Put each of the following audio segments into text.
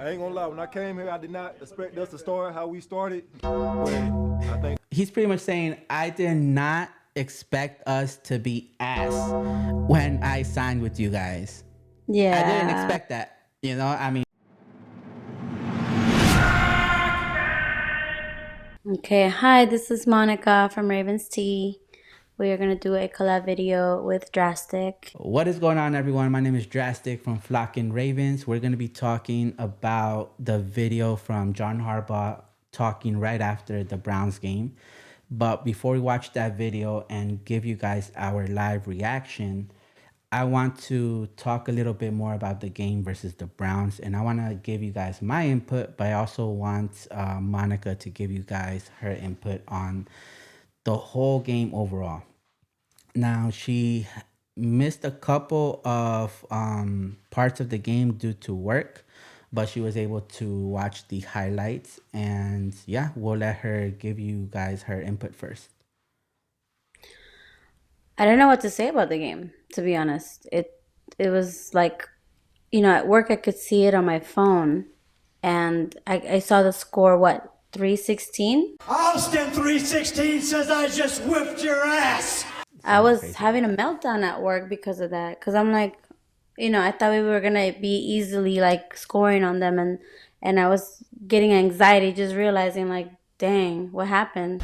I ain't gonna lie, when I came here, I did not expect us to start how we started. But I think He's pretty much saying, I did not expect us to be ass when I signed with you guys. I didn't Yeah. expect that. You know, I mean, Okay, hi, this is Monica from Ravens.tea. We are going to do a collab video with Drastic. what is going on, everyone? My name is Drastic from FlockingRavens. We're going to be talking about the video from John Harbaugh talking right after the Browns game. But before we watch that video and give you guys our live reaction, I want to talk a little bit more about the game versus the Browns, and I want to give you guys my input, but I also want Monica to give you guys her input on the whole game overall. Now, she missed a couple of parts of the game due to work, but she was able to watch the highlights, and yeah, we'll let her give you guys her input first. I don't know what to say about the game, to be honest. It was like, at work I could see it on my phone, and I saw the score, what, 316? Austin 316 says I just whipped your ass. I was Crazy. having a meltdown at work because of that. Because I'm like, I thought we were going to be easily like scoring on them. And I was getting anxiety just realizing like, dang, what happened?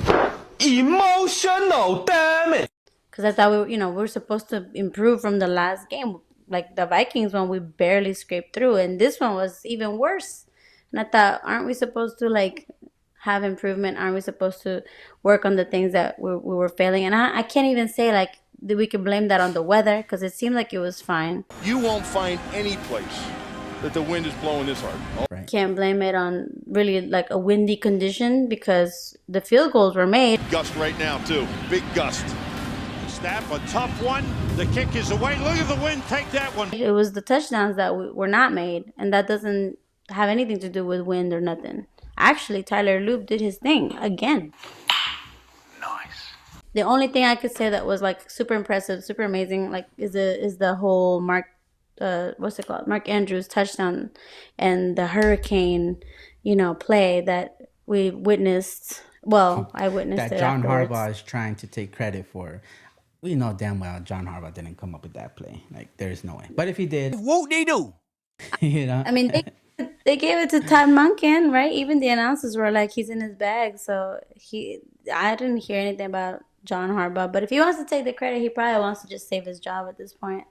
Emotional, damn it. Because I thought we were supposed to improve from the last game. Like the Vikings one, we barely scraped through. And this one was even worse. And I thought, aren't we supposed to like have improvement? Aren't we supposed to work on the things that we were failing? And I can't even say like that we could blame that on the weather, because it seemed like it was fine. you won't find any place that the wind is blowing this hard. Right. Can't blame it on really like a windy condition, because the field goals were made. Gust right now, too. Big gust. Snap, a tough one. The kick is away. Look at the wind. Take that one. It was the touchdowns that were not made, and that doesn't have anything to do with wind or nothing. Actually, Tyler Loop did his thing again. Nice. The only thing I could say that was like super impressive, super amazing, like is the whole Mark Andrews touchdown and the hurricane, play that we witnessed. Well, I witnessed That it John afterwards. Harbaugh is trying to take credit for. We know damn well John Harbaugh didn't come up with that play. Like, there's no way. But if he did, Whoop-de-doo. I mean, they gave it to Todd Monken, right? Even the announcers were like, he's in his bag. So I didn't hear anything about John Harbaugh. But if he wants to take the credit, he probably wants to just save his job at this point.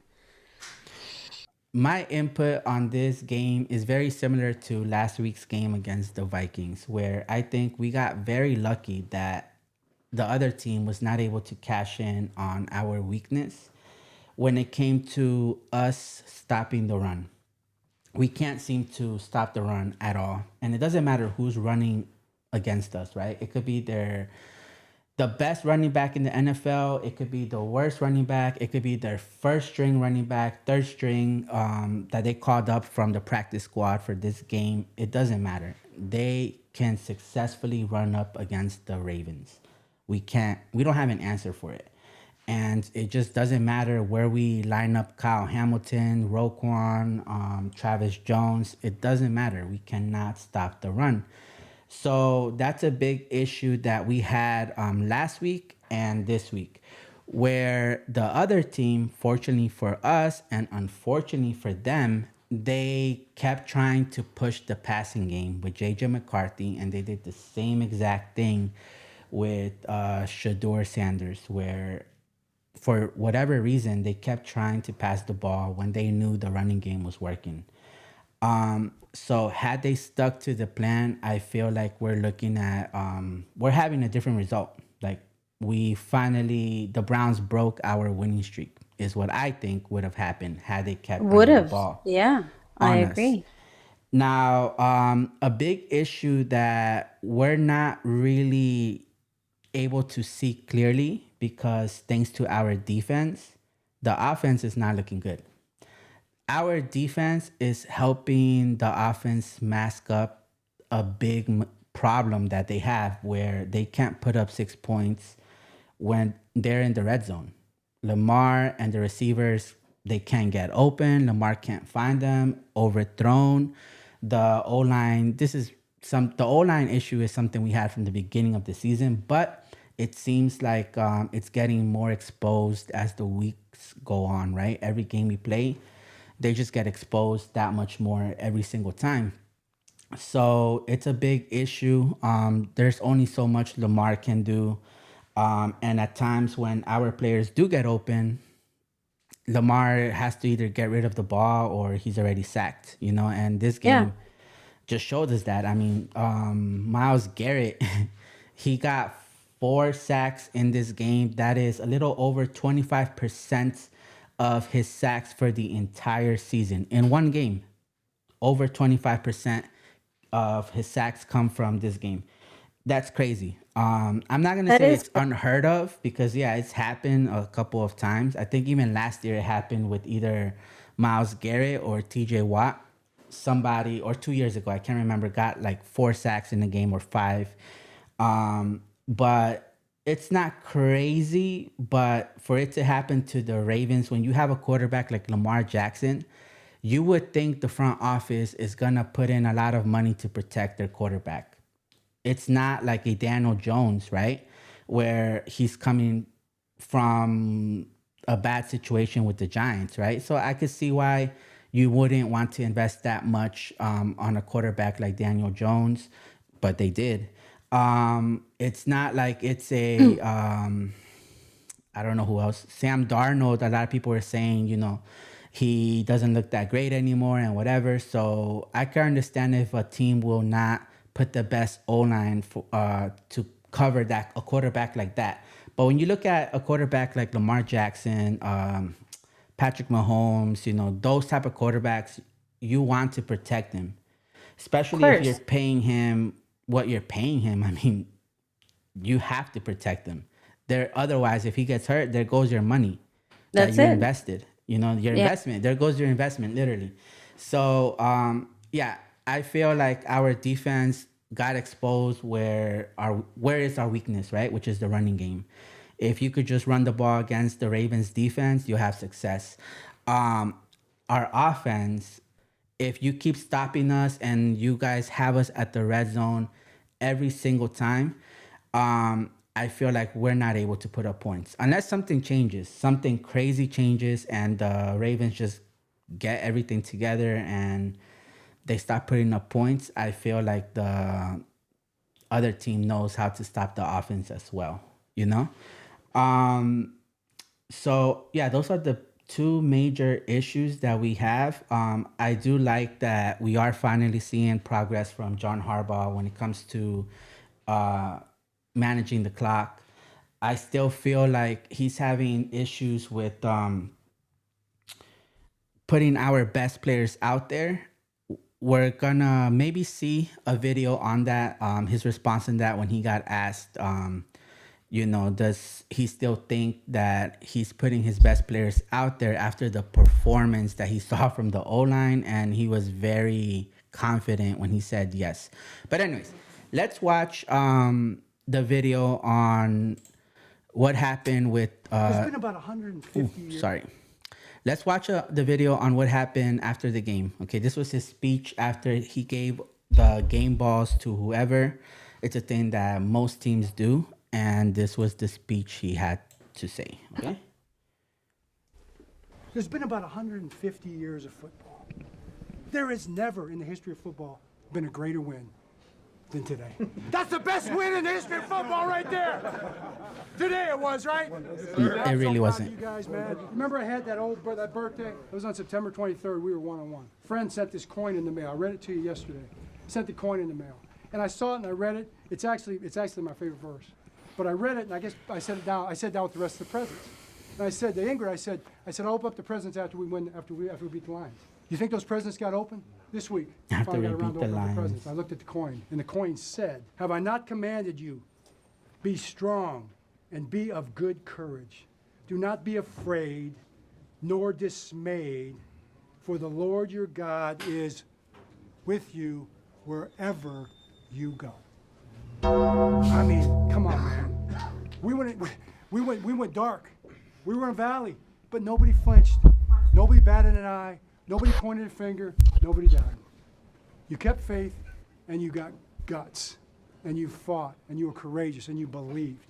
my input on this game is very similar to last week's game against the Vikings, where I think we got very lucky that the other team was not able to cash in on our weakness when it came to us stopping the run. We can't seem to stop the run at all. And it doesn't matter who's running against us, right? It could be the best running back in the NFL. It could be the worst running back. It could be their first string running back, third string that they called up from the practice squad for this game. It doesn't matter. They can successfully run up against the Ravens. We don't have an answer for it. And it just doesn't matter where we line up Kyle Hamilton, Roquan, Travis Jones. It doesn't matter. We cannot stop the run. So that's a big issue that we had last week and this week, where the other team, fortunately for us and unfortunately for them, they kept trying to push the passing game with J.J. McCarthy, and they did the same exact thing with Shador Sanders, where for whatever reason, they kept trying to pass the ball when they knew the running game was working. So had they stuck to the plan, I feel like we're looking at, we're having a different result. Like the Browns broke our winning streak is what I think would have happened had they kept running the ball. Yeah, I on us. agree. Now, a big issue that we're not really able to see clearly, because thanks to our defense, the offense is not looking good. Our defense is helping the offense mask up a big problem that they have, where they can't put up 6 points when they're in the red zone. Lamar and the receivers, they can't get open. Lamar can't find them, overthrown. The O-line, the O-line issue is something we had from the beginning of the season, but it seems like it's getting more exposed as the weeks go on, right? Every game we play, they just get exposed that much more every single time. So it's a big issue. There's only so much Lamar can do. And at times when our players do get open, Lamar has to either get rid of the ball or he's already sacked, and this game just showed us that. I mean, Myles Garrett, he got 4 sacks in this game. That is a little over 25% of his sacks for the entire season. In one game, over 25% of his sacks come from this game. That's crazy. I'm not going to say it's unheard of because, it's happened a couple of times. I think even last year it happened with either Myles Garrett or TJ Watt. Somebody, or 2 years ago, I can't remember, got like 4 sacks in the game or 5. But it's not crazy. But for it to happen to the Ravens, when you have a quarterback like Lamar Jackson, you would think the front office is going to put in a lot of money to protect their quarterback. It's not like a Daniel Jones, right? Where he's coming from a bad situation with the Giants, right? So I could see why you wouldn't want to invest that much on a quarterback like Daniel Jones, but they did. It's not like it's a, I don't know who else. Sam Darnold, a lot of people were saying, he doesn't look that great anymore and whatever. So I can understand if a team will not put the best O-line to cover a quarterback like that. But when you look at a quarterback like Lamar Jackson, Patrick Mahomes, those type of quarterbacks, you want to protect him, especially if you're paying him what you're paying him. I mean, you have to protect him. Otherwise, if he gets hurt, there goes your money that you invested. Investment. There goes your investment, literally. So, I feel like our defense got exposed where is our weakness, right? Which is the running game. If you could just run the ball against the Ravens defense, you'll have success. Our offense, if you keep stopping us and you guys have us at the red zone every single time, I feel like we're not able to put up points. Unless something changes, something crazy changes and the Ravens just get everything together and they stop putting up points, I feel like the other team knows how to stop the offense as well, So, those are the 2 major issues that we have. I do like that we are finally seeing progress from John Harbaugh when it comes to managing the clock. I still feel like he's having issues with putting our best players out there. We're gonna maybe see a video on that, his response on that when he got asked, does he still think that he's putting his best players out there after the performance that he saw from the O-line? And he was very confident when he said yes. But anyways, let's watch the video on what happened with... it's been about 150 years. Sorry. Let's watch the video on what happened after the game. Okay, this was his speech after he gave the game balls to whoever. It's a thing that most teams do. And this was the speech he had to say. Okay? There's been about 150 years of football. There has never in the history of football been a greater win than today. That's the best win in the history of football right there. Today it was, right? It really wasn't. You guys, man. Remember I had that birthday? It was on September 23rd. We were 1-on-1. Friend sent this coin in the mail. I read it to you yesterday. Sent the coin in the mail. And I saw it and I read it. It's actually my favorite verse. But I read it and I guess I set it down. I sat down with the rest of the presents. And I said to Ingrid, I said, I'll open up the presents after we beat the Lions. You think those presents got open? This week. After we got around beat to the open up Lions. presents. I looked at the coin, and the coin said, "Have I not commanded you? Be strong and be of good courage. Do not be afraid nor dismayed, for the Lord your God is with you wherever you go." I mean, come on, man. We went dark. We were in a valley, but nobody flinched. Nobody batted an eye. Nobody pointed a finger. Nobody died. You kept faith, and you got guts, and you fought, and you were courageous, and you believed.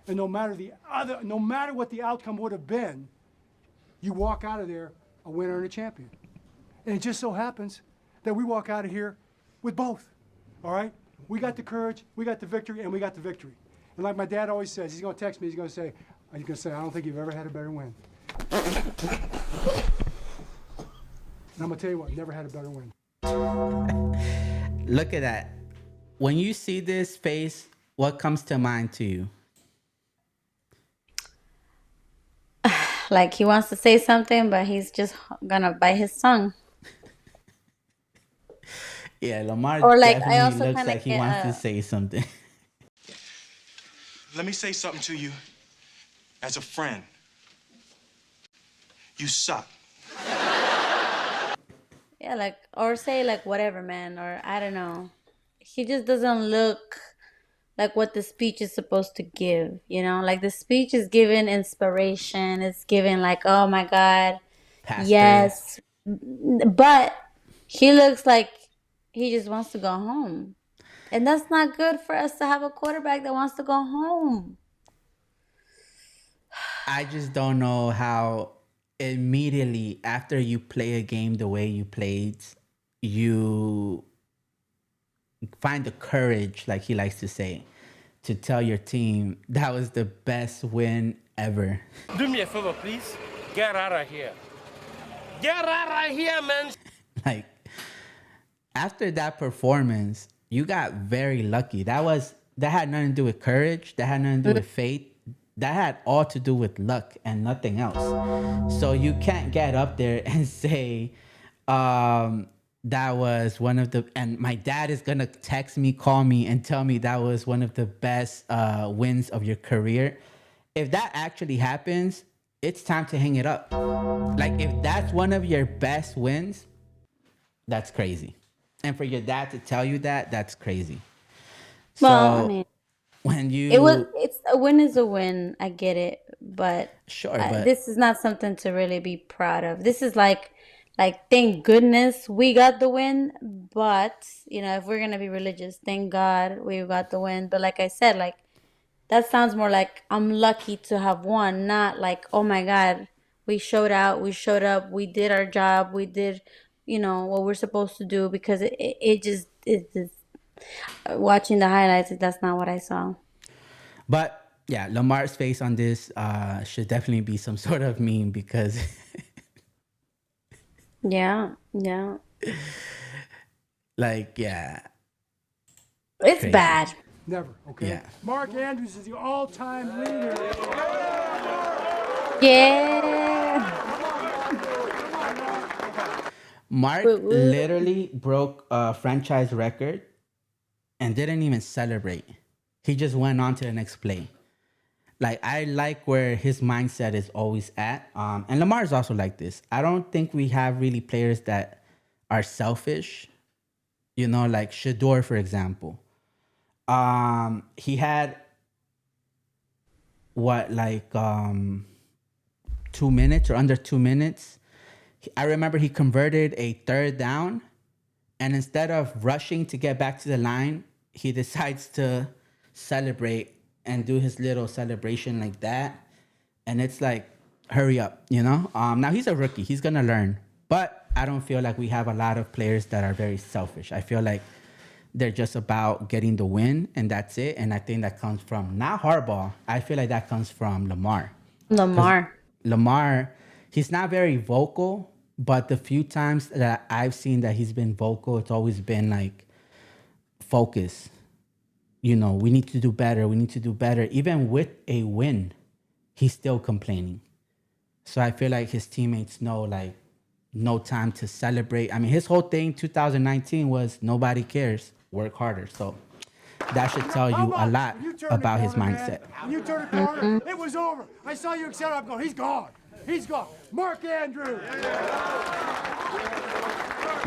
And no matter what the outcome would have been, you walk out of there a winner and a champion. And it just so happens that we walk out of here with both. All right? We got the courage, we got the victory, and we got the victory. And like my dad always says, he's going to text me, he's going to say, I don't think you've ever had a better win. And I'm going to tell you what, never had a better win. Look at that. When you see this face, what comes to mind to you? Like he wants to say something, but he's just gonna bite his tongue. Yeah, Lamar Or like, I definitely also looks kinda like he get, wants to say something. Let me say something to you as a friend. You suck. Yeah, like, or say like whatever, man, or I don't know. He just doesn't look like what the speech is supposed to give, you know? Like the speech is giving inspiration. It's giving like, oh my God, Pastor. yes. But he looks like he just wants to go home. And that's not good for us to have a quarterback that wants to go home. I just don't know how immediately after you play a game the way you played, you find the courage, like he likes to say, to tell your team that was the best win ever. Do me a favor, please. Get out of here. Get out of here, man. Like, after that performance, you got very lucky. That had nothing to do with courage. That had nothing to do with faith. That had all to do with luck and nothing else. So you can't get up there and say, that was one of the, and my dad is gonna text me, call me, and tell me that was one of the best wins of your career. If that actually happens, it's time to hang it up. Like, if that's one of your best wins, that's crazy. And for your dad to tell you that, that's crazy. Well, So, I mean, when you, it's a win is a win. I get it, but sure, but this is not something to really be proud of. This is like thank goodness we got the win. But you know, if we're gonna be religious, thank God we got the win. But like I said, like that sounds more like I'm lucky to have won, not like, oh my God, we showed out, we showed up, we did our job, we did, you know, what we're supposed to do. Because it just watching the highlights, that's not what I saw. But yeah, Lamar's face on this should definitely be some sort of meme because Yeah. like, yeah. It's Crazy. bad. Never, okay? Yeah. Mark Andrews is the all-time leader. Yeah. Mark literally broke a franchise record and didn't even celebrate. He just went on to the next play. Like, I like where his mindset is always at. And Lamar is also like this. I don't think we have really players that are selfish. You know, like Shador, for example. He had, 2 minutes or under 2 minutes. I remember he converted a third down. And instead of rushing to get back to the line, he decides to celebrate and do his little celebration like that. And it's like, hurry up, you know? Now he's a rookie. He's going to learn. But I don't feel like we have a lot of players that are very selfish. I feel like they're just about getting the win and that's it. And I think that comes from, not Harbaugh. I feel like that comes from Lamar. Lamar, he's not very vocal, but the few times that I've seen that he's been vocal, it's always been like, focus. You know, we need to do better. We need to do better. Even with a win, he's still complaining. So I feel like his teammates know, like, no time to celebrate. I mean, his whole thing, 2019, was nobody cares, work harder. So that should tell you a lot about his mindset. When you turn the corner, it was over. I saw you accept. I'm going, he's gone. He's gone. Mark Andrews.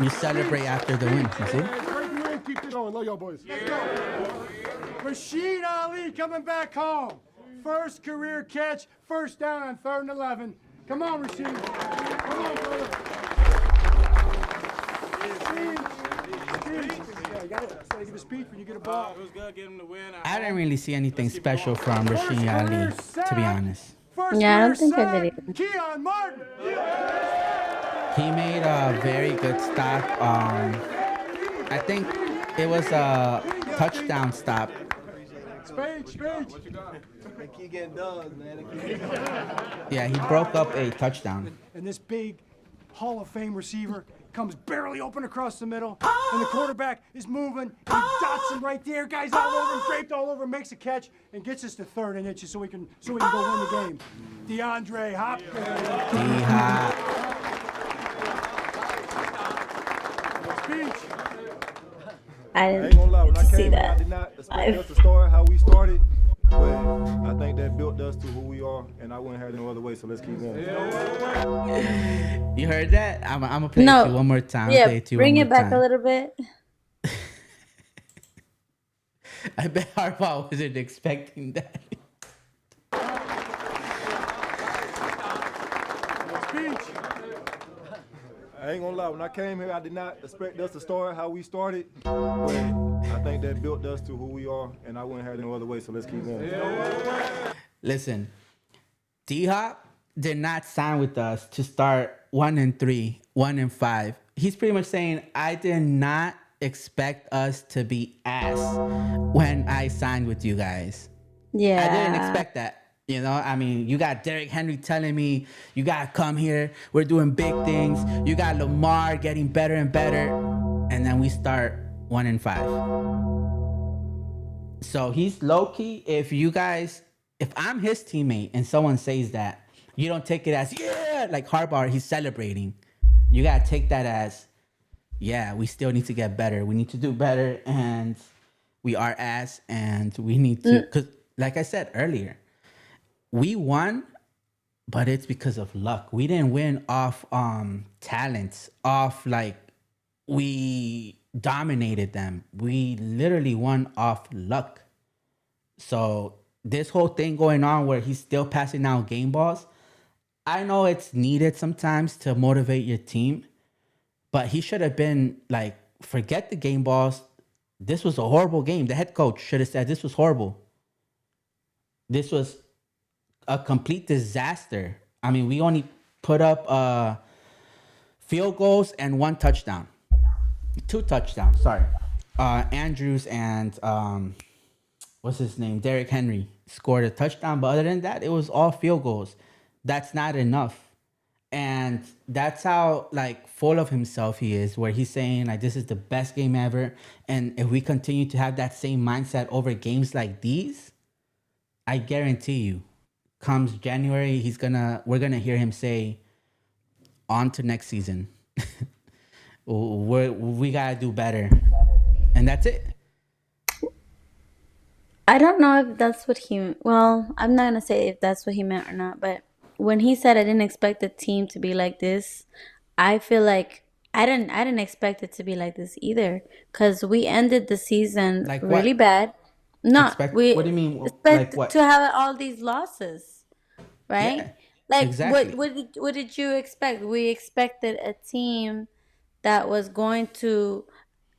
You celebrate after the win, you see? Keep it going. Love y'all boys. Let's go. Rashid Ali coming back home. First career catch, first down on 3rd and 11. Come on, Rashid. Come on, brother. Rashid, got it. So give a speech when you get a ball. It was good getting the win. I didn't really see anything special from First Rashid career Ali, to be sack. honest. First Yeah, I career don't think I did sack, either. Keon Martin. He made a very good stop. I think it was a touchdown stop. Spade. They keep getting dogs, man. Yeah, he broke up a touchdown. And this big Hall of Fame receiver comes barely open across the middle, and the quarterback is moving, and he dots him right there. Guys all over him, draped all over him, makes a catch, and gets us to third and inches so we can go win the game. DeAndre Hopkins. D-Hop. Speech. I I ain't didn't gonna lie, when I get to see came here, I that. did not expect us to start how we started, but I think that built us to who we are, and I wouldn't have no other way, so let's keep going. You heard that? I'm gonna play it No. to you one more time. Yeah, Play it to you bring one it more back time. a little bit. I bet Harbaugh wasn't expecting that. Speech. I ain't gonna lie, when I came here, I did not expect us to start how we started, but I think that built us to who we are, and I wouldn't have no other way, so let's keep going. Listen, D-Hop did not sign with us to start 1-3, 1-5. He's pretty much saying, I did not expect us to be ass when I signed with you guys. Yeah. I didn't expect that. You know, I mean, you got Derrick Henry telling me, you got to come here. We're doing big things. You got Lamar getting better and better. And then we start 1-5. So he's low-key. If I'm his teammate and someone says that, you don't take it as, yeah, like Harbaugh, he's celebrating. You got to take that as, yeah, we still need to get better. We need to do better. And we are ass. And we need to, because like I said earlier, we won, but it's because of luck. We didn't win off talents, off like we dominated them. We literally won off luck. So this whole thing going on where he's still passing out game balls, I know it's needed sometimes to motivate your team, but he should have been like, forget the game balls. This was a horrible game. The head coach should have said this was horrible. This was a complete disaster. I mean, we only put up field goals and 1 touchdown. 2 touchdowns, sorry. Andrews and what's his name? Derrick Henry scored a touchdown, but other than that, it was all field goals. That's not enough. And that's how like full of himself he is, where he's saying like this is the best game ever. And if we continue to have that same mindset over games like these, I guarantee you, comes January, we're gonna hear him say, on to next season. We gotta do better. And that's it. I don't know if that's what well, I'm not going to say if that's what he meant or not, but when he said I didn't expect the team to be like this, I feel like I didn't expect it to be like this either, cuz we ended the season Like really what? bad. No, What we do you mean? Like expect what? to have all these losses, right? Yeah, Like exactly. what did you expect? We expected a team that was going to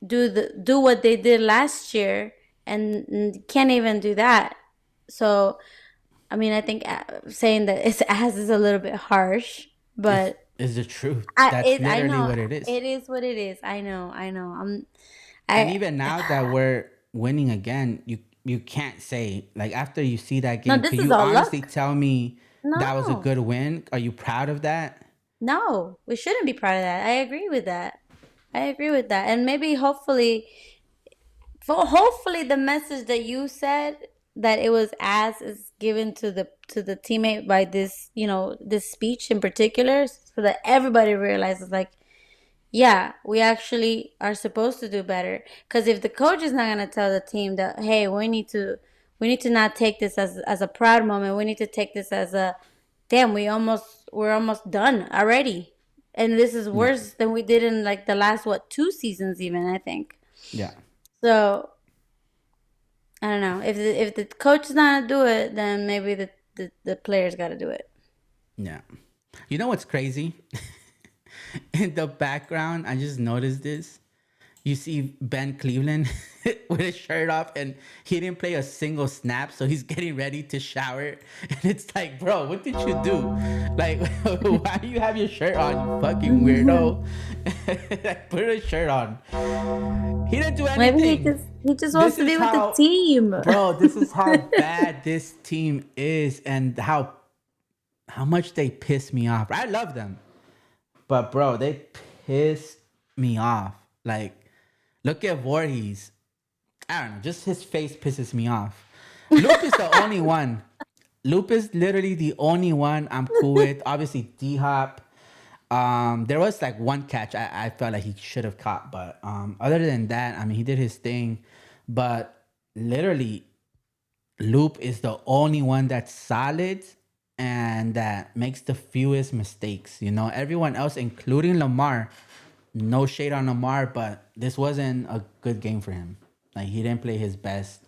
do what they did last year, and can't even do that. So, I mean, I think saying that it's ass is a little bit harsh, but Is the truth. That's I literally know what it is. it is what it is. I know. And even now that we're winning again, you can't say like after you see that No, game, this can is you all honestly luck. tell me that was a No, good win? Are you proud of that? no, we shouldn't be proud of that. I agree with that. And maybe hopefully the message that you said, that it was as is given to the teammate by this, this speech in particular, so that everybody realizes like, yeah, we actually are supposed to do better. Because if the coach is not going to tell the team that, hey, we need to not take this as a proud moment, we need to take this as a, damn, we're almost done already, and this is Yeah. worse than we did in like the last 2 seasons even, I think. Yeah. So I don't know, if the coach is not gonna do it, then maybe the players got to do it. Yeah. You know what's crazy? In the background, I just noticed this. you see Ben Cleveland with his shirt off, and he didn't play a single snap, so he's getting ready to shower, and it's like, bro, what did you do? Like, why do you have your shirt on, you fucking weirdo? Like, put a shirt on. He didn't do anything. Maybe he just wants to be with the team. Bro, this is how bad this team is, and how much they piss me off. I love them, but bro, they piss me off. Like, look at Voorhees. I don't know, just his face pisses me off. Loop is the only one. Loop is literally the only one I'm cool with. Obviously, D-Hop. There was like one catch I felt like he should have caught, but other than that, I mean, he did his thing. But literally, Loop is the only one that's solid and that makes the fewest mistakes. You know, everyone else, including Lamar, no shade on Lamar, but this wasn't a good game for him. Like, he didn't play his best.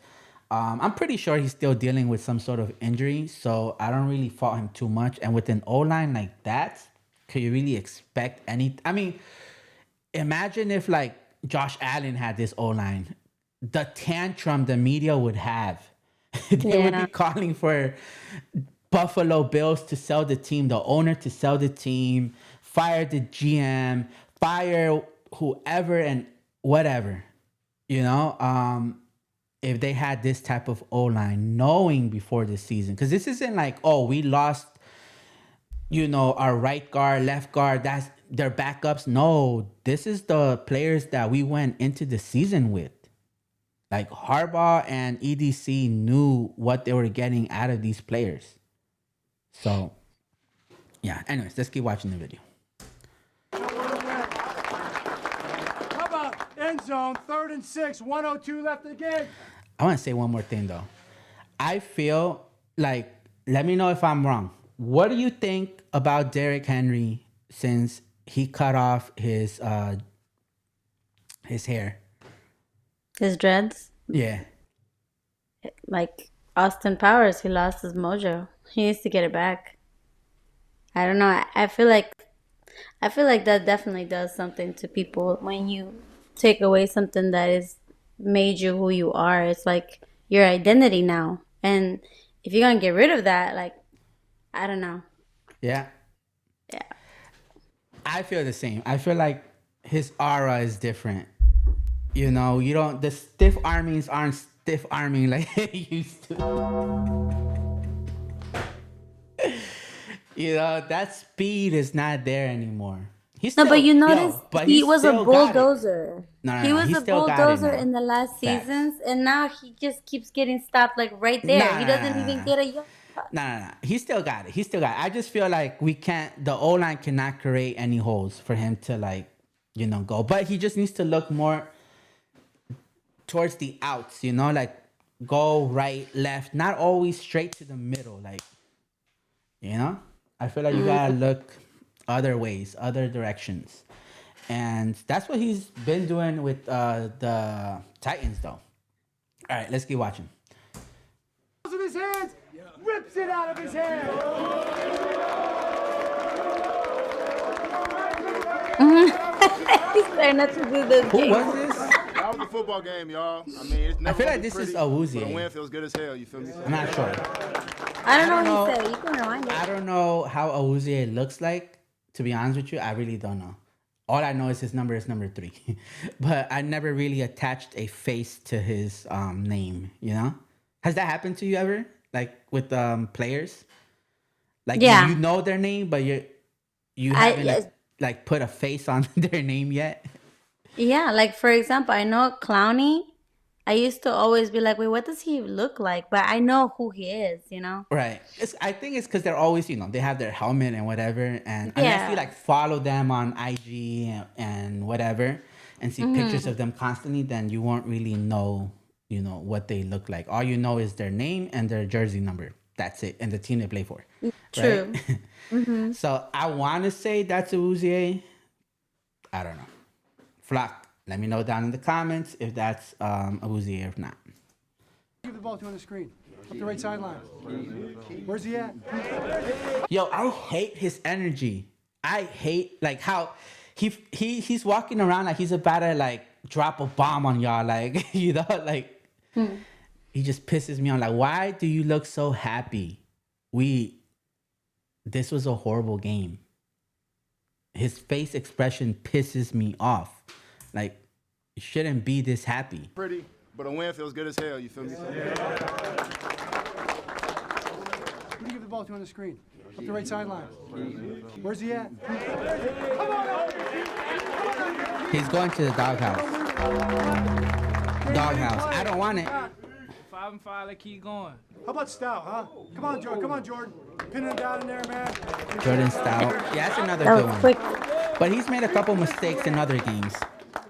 I'm pretty sure he's still dealing with some sort of injury, so I don't really fault him too much. And with an O-line like that, could you really expect any? I mean, imagine if like Josh Allen had this O-line, the tantrum the media would have. They would be calling for Buffalo Bills to sell the team, the owner to sell the team, fire the GM, fire whoever and whatever. You know, if they had this type of O-line, knowing before the season, because this isn't like, oh, we lost, you know, our right guard, left guard, that's their backups. No, this is the players that we went into the season with. Like, Harbaugh and EDC knew what they were getting out of these players. So, yeah. Anyways, let's keep watching the video. How about end zone, 3rd and 6, 1:02 left in the game? I want to say one more thing, though. I feel like, let me know if I'm wrong. What do you think about Derrick Henry since he cut off his hair? His dreads? Yeah. Like Austin Powers, he lost his mojo. He needs to get it back. I don't know. I feel like that definitely does something to people when you take away something that is made you who you are. It's like your identity now. And if you're gonna get rid of that, like, I don't know. Yeah. Yeah. I feel the same. I feel like his aura is different. You know, the stiff armings aren't stiff arming like they used to. You know, that speed is not there anymore. But you notice he was a bulldozer. He was a bulldozer in the last seasons, and now he just keeps getting stopped like right there. He doesn't even get a yard. No. He still got it. I just feel like the O-line cannot create any holes for him to, like, you know, go. But he just needs to look more towards the outs, you know, like go right, left, not always straight to the middle. Like, you know, I feel like you gotta look other ways, other directions. And that's what he's been doing with the Titans, though. All right, let's keep watching. Of his hands, rips it out of his hand. He's trying not to do the Who game. was this? That was a football game, y'all. I mean, it's never I feel gonna like be this is pretty, Awuzie. but the win feels good as hell. You feel me? I'm not sure. I don't know what he said. You can rewind it. I don't know how Awuzie looks like, to be honest with you. I really don't know. All I know is his number is number 3. But I never really attached a face to his name, you know? Has that happened to you ever? Like with players? Like, yeah. You know their name, but you haven't like put a face on their name yet? Yeah, like for example, I know Clowney. I used to always be like, wait, what does he look like? But I know who he is, you know? Right. I think it's because they're always, you know, they have their helmet and whatever. And unless you like follow them on IG and whatever and see pictures of them constantly, then you won't really know, you know, what they look like. All you know is their name and their jersey number. That's it. And the team they play for. True. Right? So I want to say that's Awuzie. I don't know. Flock. Let me know down in the comments if that's Awuzie or not. Give the ball to on the screen. Up the right sideline. Where's he at? Yo, I hate his energy. I hate like how he's walking around like he's about to like drop a bomb on y'all. Like, you know, like he just pisses me off. Like, why do you look so happy? This was a horrible game. His face expression pisses me off. Like, you shouldn't be this happy. Pretty, but a win feels good as hell. You feel me? Who do you give the ball to on the screen? Up the right sideline. Where's he at? He's going to the doghouse. Doghouse. I don't want it. 5 and 5, let's keep going. How about Stout, huh? Come on, Jordan. Come on, Jordan. Pinning him down in there, man. Jordan Stout. Yeah, that's another That good was one. quick. But he's made a couple mistakes in other games.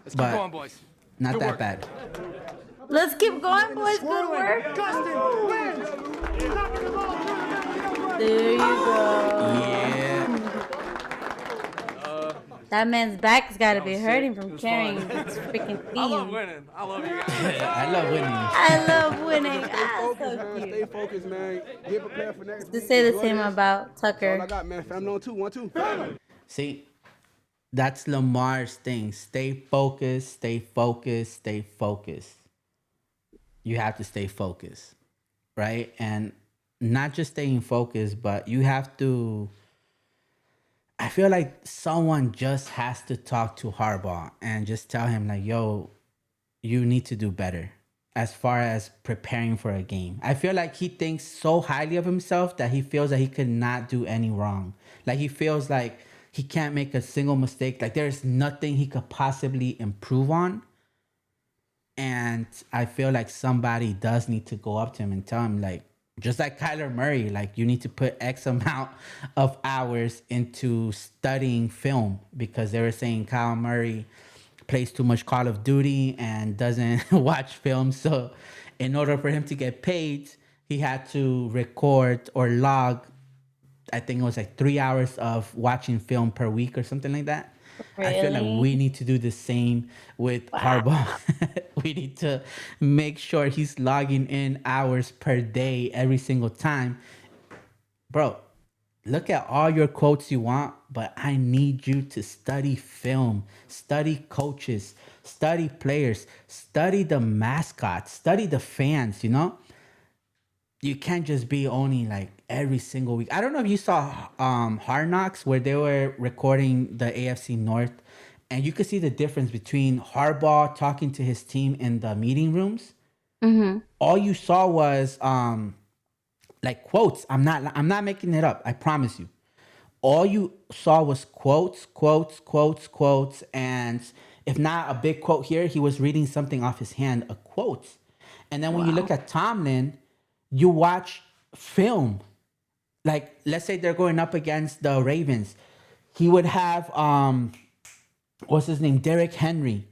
Let's But keep going, boys. not Good that work. bad. Let's keep going, boys. Good work. Gustin wins. Knocking the ball through the middle. There you go. Yeah. That man's back's got to be was hurting sick. It from was carrying fun. this freaking I love theme. winning. I love you guys. I love winning. I love winning. Ah, Focus, so man. Stay cute. focused, man. Get prepared for next To week. say the Enjoy same this. about That's all I Tucker. got, man. Family on 2, 1, 2. See, that's Lamar's thing. Stay focused, stay focused, stay focused. You have to stay focused, right? And not just staying focused, but you have to. I feel like someone just has to talk to Harbaugh and just tell him, like, yo, you need to do better as far as preparing for a game. I feel like he thinks so highly of himself that he feels that he could not do any wrong. Like, he feels like he can't make a single mistake. Like, there's nothing he could possibly improve on. And I feel like somebody does need to go up to him and tell him, like, just like Kyler Murray, like, you need to put X amount of hours into studying film, because they were saying Kyler Murray plays too much Call of Duty and doesn't watch film. So in order for him to get paid, he had to record or log, I think it was like 3 hours of watching film per week or something like that. I feel like Really? we need to do the same with Harbaughh. We need to make sure he's logging in hours per day every single time. Bro, look at all your quotes you want, but I need you to study film, study coaches, study players, study the mascots, study the fans, you know? You can't just be only like every single week. I don't know if you saw Hard Knocks, where they were recording the AFC North, and you could see the difference between Harbaugh talking to his team in the meeting rooms. All you saw was like quotes. I'm not making it up. I promise you. All you saw was quotes, and if not a big quote here, he was reading something off his hand, a quote. And then when you look at Tomlin, you watch film. Like, let's say they're going up against the Ravens. He would have, what's his name? Derrick Henry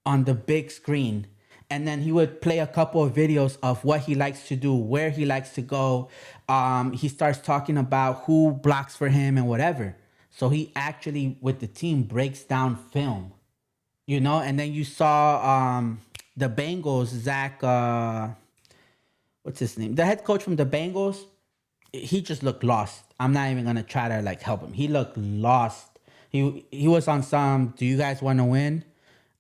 on the big screen. And then he would play a couple of videos of what he likes to do, where he likes to go. He starts talking about who blocks for him and whatever. So he actually, with the team, breaks down film. You know? And then you saw the Bengals, Zach... what's his name? The head coach from the Bengals, he just looked lost. I'm not even gonna try to like help him. He looked lost. He was on some, do you guys want to win?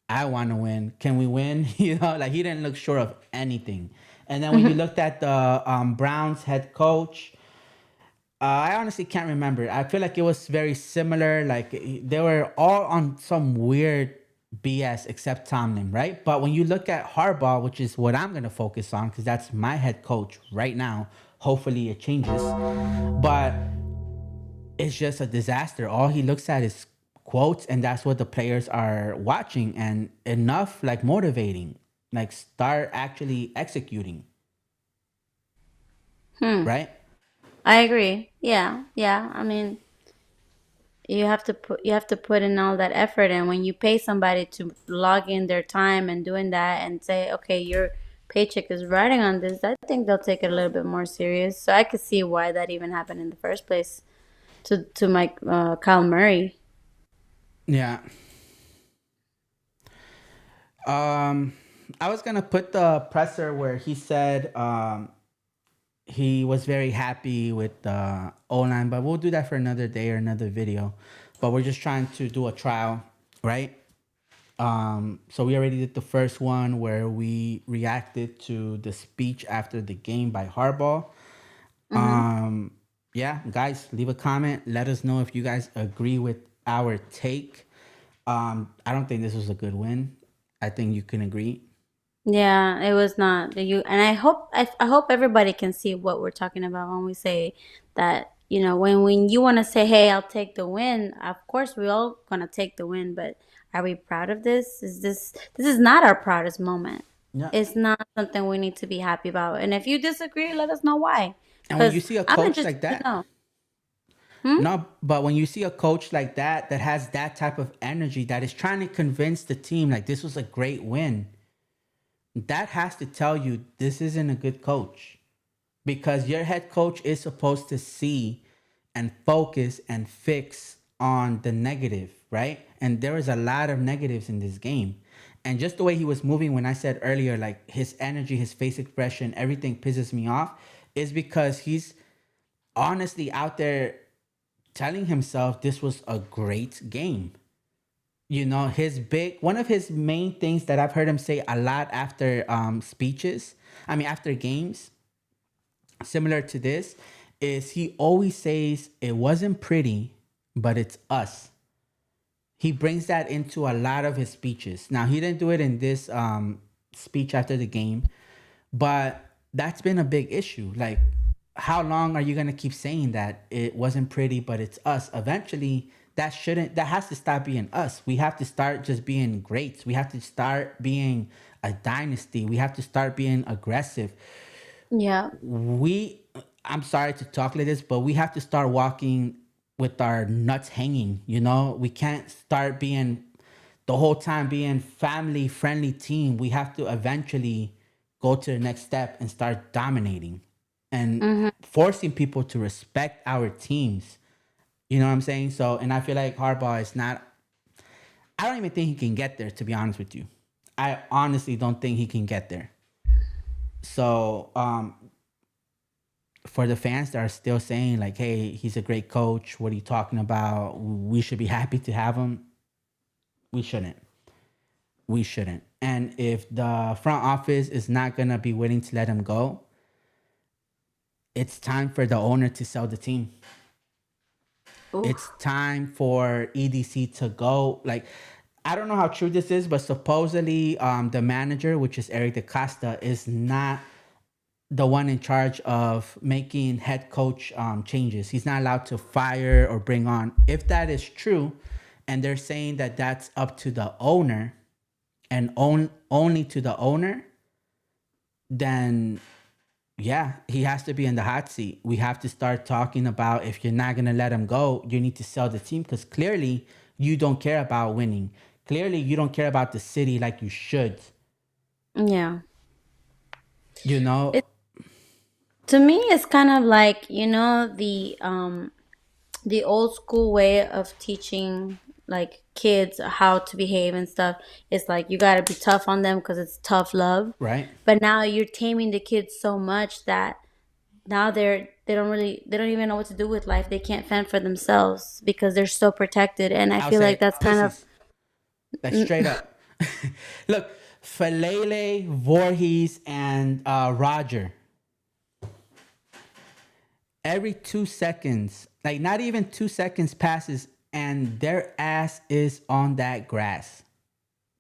I want to win. Can we win? You know, like, he didn't look sure of anything. And then when you looked at the Browns head coach, I honestly can't remember. I feel like it was very similar. Like, they were all on some weird BS except Tomlin, right? But when you look at Harbaugh, which is what I'm going to focus on, because that's my head coach right now. Hopefully it changes. But it's just a disaster. All he looks at is quotes, and that's what the players are watching. And enough, like, motivating. Like, start actually executing. Right? I agree. Yeah. I mean, you have to put in all that effort, and when you pay somebody to log in their time and doing that and say, okay, your paycheck is riding on this, I think they'll take it a little bit more serious. So I could see why that even happened in the first place to Mike Kyle Murray. Yeah. I was gonna put the presser where he said he was very happy with the O-line, but we'll do that for another day or another video. But we're just trying to do a trial, right? So we already did the first one where we reacted to the speech after the game by Harbaugh. Yeah, guys, leave a comment. Let us know if you guys agree with our take. I don't think this was a good win. I think you can agree. Yeah, it was not the you, and I hope everybody can see what we're talking about when we say that. When you want to say, "Hey, I'll take the win," of course we all gonna take the win. But are we proud of this? This is not our proudest moment. Yeah. It's not something we need to be happy about. And if you disagree, let us know why. And when you Because see a I'm coach interested like to that, know. no, but when you see a coach like that that has that type of energy that is trying to convince the team like this was a great win, that has to tell you this isn't a good coach. Because your head coach is supposed to see and focus and fix on the negative, right? And there is a lot of negatives in this game. And just the way he was moving when I said earlier, like his energy, his face expression, everything pisses me off, is because he's honestly out there telling himself this was a great game. One of his main things that I've heard him say a lot after speeches, after games, similar to this, is he always says it wasn't pretty, but it's us. He brings that into a lot of his speeches. Now he didn't do it in this speech after the game, but that's been a big issue. Like, how long are you gonna keep saying that it wasn't pretty, but it's us? Eventually, that has to stop being us. We have to start just being greats. We have to start being a dynasty. We have to start being aggressive. Yeah. I'm sorry to talk like this, but we have to start walking with our nuts hanging. We can't start being the whole time being family friendly team. We have to eventually go to the next step and start dominating and forcing people to respect our teams. You know what I'm saying? So, and I feel like Harbaugh is not, I don't even think he can get there, to be honest with you. I honestly don't think he can get there. So, for the fans that are still saying like, "Hey, he's a great coach. What are you talking about? We should be happy to have him." We shouldn't. We shouldn't. And if the front office is not gonna be willing to let him go, it's time for the owner to sell the team. Oof. It's time for EDC to go. Like, I don't know how true this is, but supposedly the manager, which is Eric DaCosta, is not the one in charge of making head coach changes. He's not allowed to fire or bring on. If that is true, and they're saying that that's up to the owner and only to the owner, then yeah, he has to be in the hot seat. We have to start talking about, if you're not going to let him go, you need to sell the team, because clearly you don't care about winning. Clearly you don't care about the city like you should. Yeah. It, To me, it's kind of like, the old school way of teaching like kids how to behave and stuff. It's like you got to be tough on them because it's tough love. Right. But now you're taming the kids so much that now they don't even know what to do with life. They can't fend for themselves because they're so protected. And I feel like that's kind of like straight up. Look, Falele, Voorhees, and Roger. Every 2 seconds, like not even 2 seconds passes, and their ass is on that grass.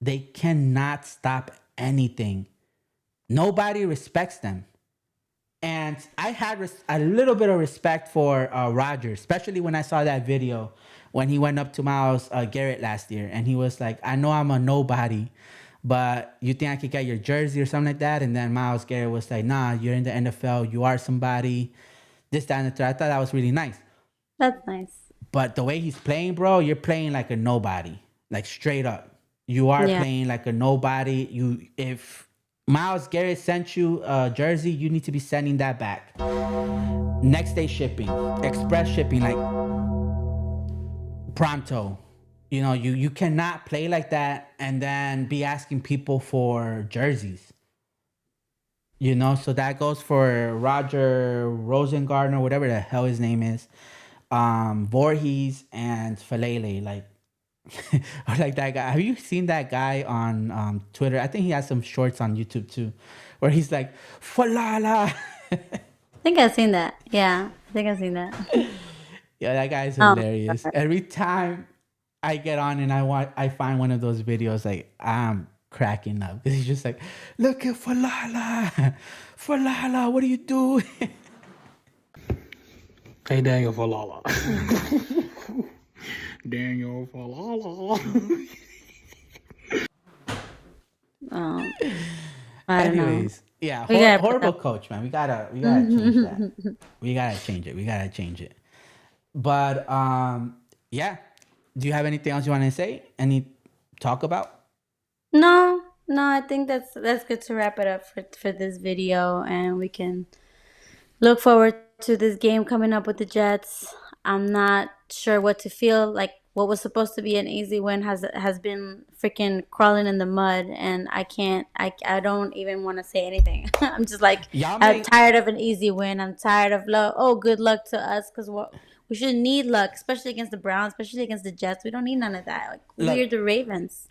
They cannot stop anything. Nobody respects them. And I had a little bit of respect for Roger, especially when I saw that video when he went up to Myles Garrett last year. And he was like, "I know I'm a nobody, but you think I could get your jersey or something like that?" And then Myles Garrett was like, "Nah, you're in the NFL. You are somebody." This, that, and the third. I thought that was really nice. That's nice. But the way he's playing, bro, you're playing like a nobody. Like straight up. You are playing like a nobody. If Myles Garrett sent you a jersey, you need to be sending that back. Next day shipping, express shipping, like pronto. You cannot play like that and then be asking people for jerseys. So that goes for Roger Rosengarten, whatever the hell his name is, Voorhees, and Falele. Like, Or like that guy. Have you seen that guy on Twitter? I think he has some shorts on YouTube too, where he's like, "Falala." I think I've seen that. Yeah, I think I've seen that. Yeah, that guy is Oh, hilarious. Every time I get on and I find one of those videos, like I'm cracking up. He's just like, "Look at Falala, Falala, what are you doing?" Hey, Daniel Falala. Daniel Falala. I don't know. Anyways, yeah, We gotta put horrible that- coach, man. We gotta change that. We gotta change it. But yeah. Do you have anything else you want to say? Any talk about? No, I think that's good to wrap it up for this video, and we can look forward to this game coming up with the Jets. I'm not sure what to feel like. What was supposed to be an easy win has been freaking crawling in the mud, and I don't even want to say anything. I'm just like, I'm tired of an easy win. I'm tired of luck. Oh, good luck to us, because we shouldn't need luck, especially against the Browns, especially against the Jets. We don't need none of that. Like, we're the Ravens.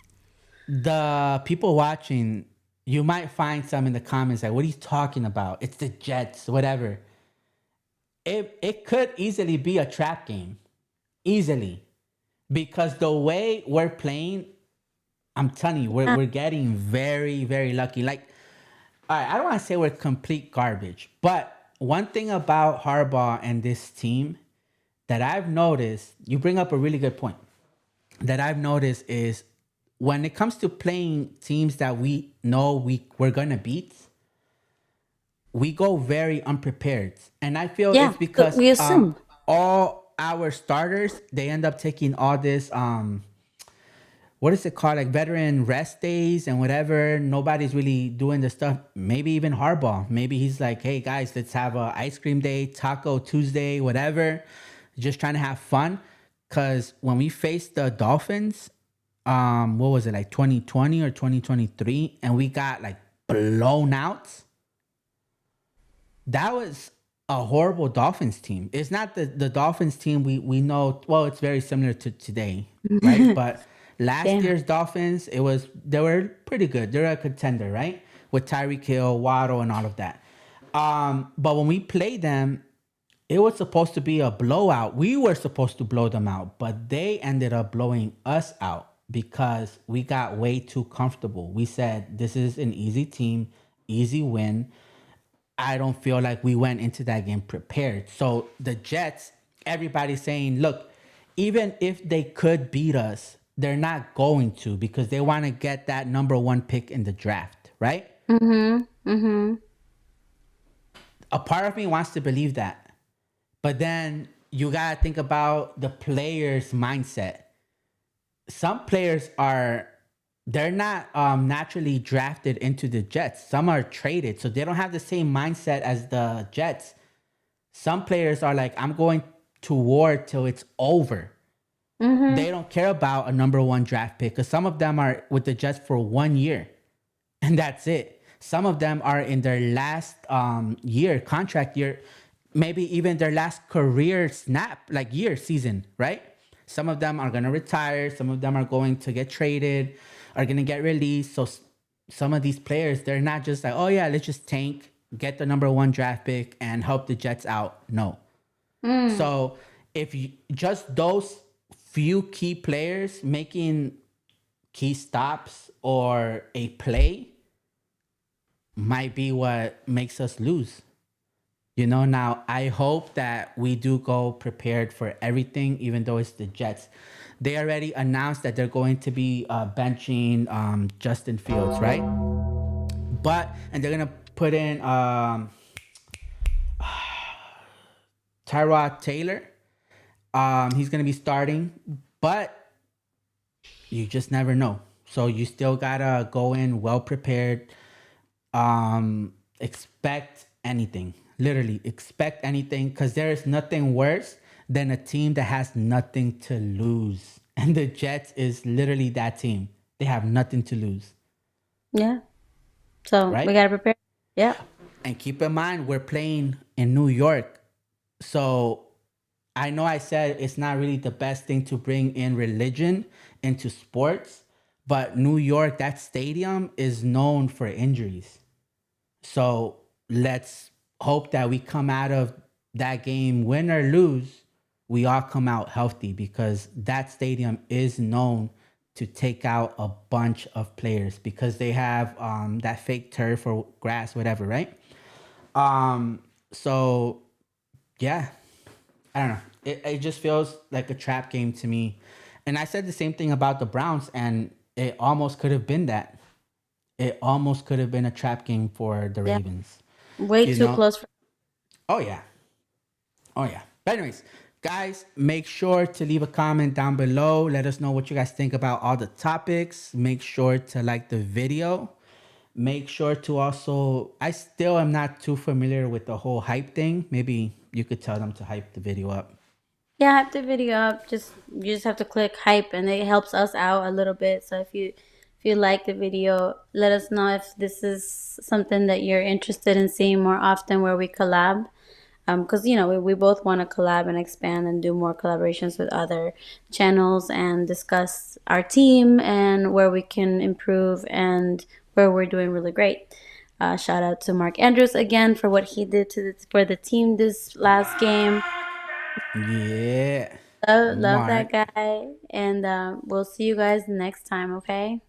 The people watching, you might find some in the comments like, "What are you talking about? It's the Jets, whatever." It could easily be a trap game, easily, because the way we're playing, I'm telling you, we're getting very, very lucky. Like, all right, I don't want to say we're complete garbage, but one thing about Harbaugh and this team that I've noticed, you bring up a really good point, that I've noticed is when it comes to playing teams that we know we're going to beat, we go very unprepared. And I feel it's because we assume. All our starters, they end up taking all this, what is it called? Like veteran rest days and whatever. Nobody's really doing the stuff. Maybe even Harbaugh. Maybe he's like, "Hey guys, let's have a ice cream day, Taco Tuesday, whatever." Just trying to have fun. Cause when we faced the Dolphins, what was it, like 2020 or 2023, and we got like blown out. That was a horrible Dolphins team. It's not the Dolphins team we know. Well, it's very similar to today, right? But last year's Dolphins, they were pretty good. They're a contender, right? With Tyreek Hill, Waddle, and all of that. But when we played them, it was supposed to be a blowout. We were supposed to blow them out, but they ended up blowing us out because we got way too comfortable. We said, this is an easy team, easy win. I don't feel like we went into that game prepared. So the Jets, everybody's saying, look, even if they could beat us, they're not going to, because they want to get that number 1 pick in the draft, right? A part of me wants to believe that. But then you got to think about the players' mindset. Some players they're not naturally drafted into the Jets. Some are traded, so they don't have the same mindset as the Jets. Some players are like, I'm going to war till it's over. They don't care about a number 1 draft pick, because some of them are with the Jets for 1 year, and that's it. Some of them are in their last contract year, maybe even their last career season, right? Some of them are going to retire. Some of them are going to get traded, are going to get released. So some of these players, they're not just like, oh yeah, let's just tank, get the number 1 draft pick and help the Jets out. No. So if you just those few key players making key stops or a play might be what makes us lose. Now I hope that we do go prepared for everything, even though it's the Jets. They already announced that they're going to be benching Justin Fields, right? And they're going to put in Tyrod Taylor. He's going to be starting, but you just never know. So you still got to go in well prepared. Expect anything. Literally expect anything, because there is nothing worse than a team that has nothing to lose. And the Jets is literally that team. They have nothing to lose. Yeah. So right? we got to prepare. Yeah. And keep in mind, we're playing in New York. So I know I said it's not really the best thing to bring in religion into sports, but New York, that stadium is known for injuries. So let's hope that we come out of that game, win or lose, we all come out healthy, because that stadium is known to take out a bunch of players because they have that fake turf or grass, whatever, right? So yeah, I don't know. It just feels like a trap game to me. And I said the same thing about the Browns, and it almost could have been that. It almost could have been a trap game for the Yeah, Ravens. way You too know? close. Oh yeah. Oh yeah. But anyways, guys, make sure to leave a comment down below. Let us know what you guys think about all the topics. Make sure to like the video. Make sure to also, I still am not too familiar with the whole hype thing. Maybe you could tell them to hype the video up. Yeah, hype the video up. You just have to click hype, and it helps us out a little bit. So if you like the video, let us know if this is something that you're interested in seeing more often, where we collab. Because we both want to collab and expand and do more collaborations with other channels and discuss our team and where we can improve and where we're doing really great. Shout out to Mark Andrews again for what he did for the team this last game. Yeah. Love that Mark. guy, and we'll see you guys next time. Okay.